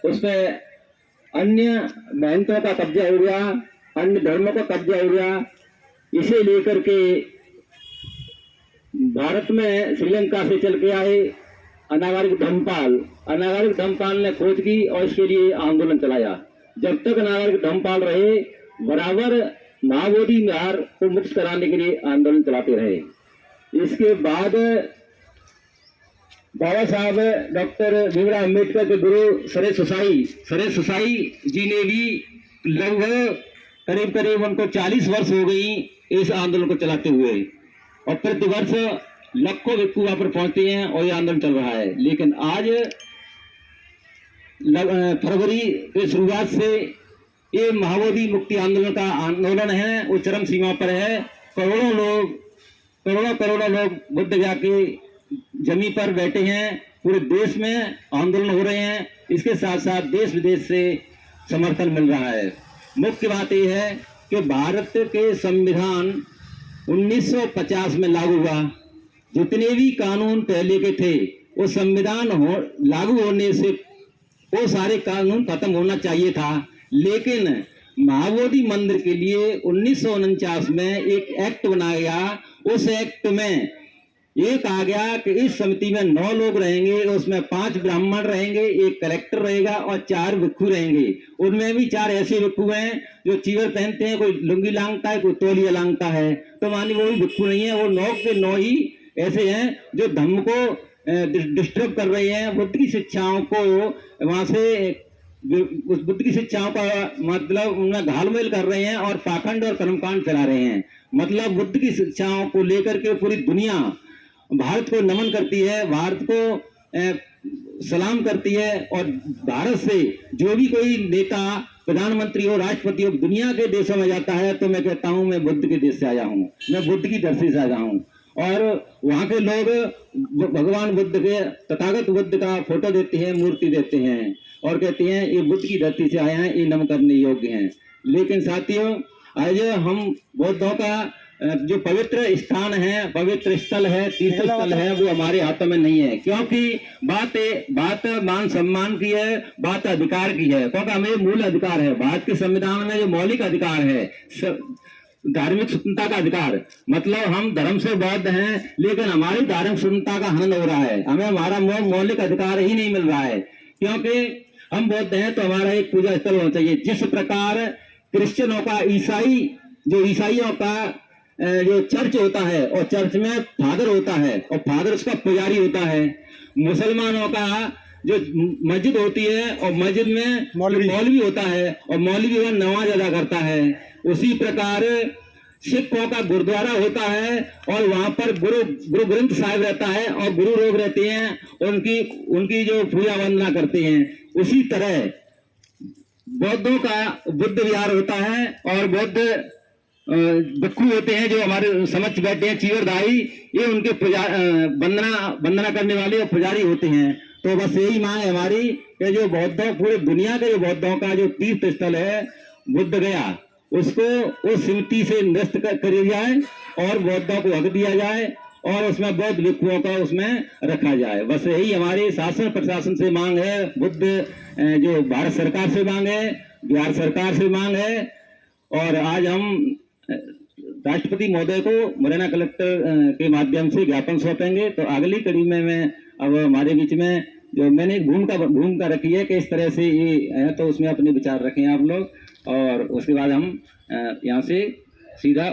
उसमें अन्य महंतों का कब्जा हो गया, अन्य धर्मों का कब्जा हो गया। इसे लेकर के भारत में श्रीलंका से चल के आए अनागरिक धर्मपाल ने खोज की और इसके लिए आंदोलन चलाया। जब तक अनागरिक धर्मपाल रहे, बराबर महाबोधि विहार को मुक्त कराने के लिए आंदोलन चलाते रहे। इसके बाद बाबा साहब डॉक्टर भीमराव अम्बेडकर के गुरु सुरेश सुसाई जी ने भी लगभग करीब उनको 40 वर्ष हो गई इस आंदोलन को चलाते हुए, और प्रतिवर्ष लाखों व्यक्ति वहां पर पहुंचते हैं और ये आंदोलन चल रहा है। लेकिन आज फरवरी के शुरुआत से ये महाबोधि मुक्ति आंदोलन का आंदोलन है, वो चरम सीमा पर है। करोड़ों लोग बुद्ध गया के जमीन पर बैठे हैं, पूरे देश में आंदोलन हो रहे हैं। इसके साथ साथ देश विदेश से समर्थन मिल रहा है। मुख्य बात यह है कि भारत के संविधान 1950 में लागू हुआ। जितने भी कानून पहले के थे, वो संविधान लागू होने से वो सारे कानून खत्म होना चाहिए था। लेकिन महाबोधि मंदिर के लिए 1949 में एक एक्ट बनाया गया। उस एक्ट में ये कहा गया कि इस समिति में 9 लोग रहेंगे, उसमें 5 ब्राह्मण रहेंगे, 1 कलेक्टर रहेगा और 4 भिक्षु रहेंगे। उनमें भी 4 ऐसे भिक्षु हैं जो चीवर पहनते हैं, कोई लुंगी लांगता है, कोई तौलिया लांगता है, तो मानी वो भी भिक्षु नहीं है। वो 9 के 9 ही ऐसे हैं जो धर्म को डिस्टर्ब कर रहे हैं, बुद्ध की शिक्षाओं को वहां से उस बुद्ध की शिक्षाओं का मतलब उनमें घालमेल कर रहे हैं और पाखंड और कर्मकांड चला रहे हैं। मतलब बुद्ध की शिक्षाओं को लेकर के पूरी दुनिया भारत को नमन करती है, भारत को सलाम करती है। और भारत से जो भी कोई नेता, प्रधानमंत्री हो, राष्ट्रपति हो, दुनिया के देशों में जाता है तो मैं कहता हूं मैं बुद्ध के देश से आया हूं, मैं बुद्ध की धरती से आया हूं। और वहां के लोग भगवान बुद्ध के, तथागत बुद्ध का फोटो देते हैं, मूर्ति देते हैं और कहते हैं ये बुद्ध की धरती से आए हैं, ये नमन करने योग्य हैं। लेकिन साथियों, आज हम बौद्धों का जो पवित्र स्थान है, पवित्र स्थल है, तीर्थ स्थल है, वो हमारे हाथों में नहीं है। क्योंकि बात मान सम्मान की है, बात अधिकार की है। क्योंकि हमें मूल अधिकार है, भारत के संविधान में जो मौलिक अधिकार है, धार्मिक स्वतंत्रता का अधिकार, मतलब हम धर्म से बौद्ध हैं लेकिन हमारी धार्मिक स्वतंत्रता का हनन हो रहा है, हमें हमारा मौलिक अधिकार ही नहीं मिल रहा है। क्योंकि हम बौद्ध हैं तो हमारा एक पूजा स्थल होना चाहिए। जिस प्रकार क्रिश्चियनों का, ईसाइयों का जो चर्च होता है और चर्च में फादर होता है और फादर उसका पुजारी होता है, मुसलमानों का जो मस्जिद होती है और मस्जिद में मौलवी होता है और मौलवी वह नमाज अदा करता है। उसी प्रकार सिखों का गुरुद्वारा होता है और वहां पर गुरु ग्रंथ साहिब रहता है और गुरु लोग रहते हैं, उनकी जो पूजा वंदना करते हैं। उसी तरह बौद्धों का बुद्ध विहार होता है और बौद्ध भिक्षु होते हैं जो हमारे समक्ष बैठे हैं, चीवरधारी, ये उनके वंदना करने वाले और पुजारी होते हैं। तो बस यही मांग है हमारी कि जो बौद्धों, पूरे दुनिया के जो बौद्धों का जो तीर्थ स्थल है बुद्ध गया, उसको उस समिति से निरस्त कर जाए और बौद्धों को हक दिया जाए और उसमें बौद्ध भिक्षुओं का उसमें रखा जाए। बस यही हमारी शासन प्रशासन से मांग है, बुद्ध जो भारत सरकार से मांग है, बिहार सरकार से मांग है। और आज हम राष्ट्रपति महोदय को मुरैना कलेक्टर के माध्यम से ज्ञापन सौंपेंगे। तो अगली कड़ी में मैं अब हमारे बीच में जो मैंने एक भूमिका रखी है कि इस तरह से ये है, तो उसमें अपने विचार रखें आप लोग, और उसके बाद हम यहाँ से सीधा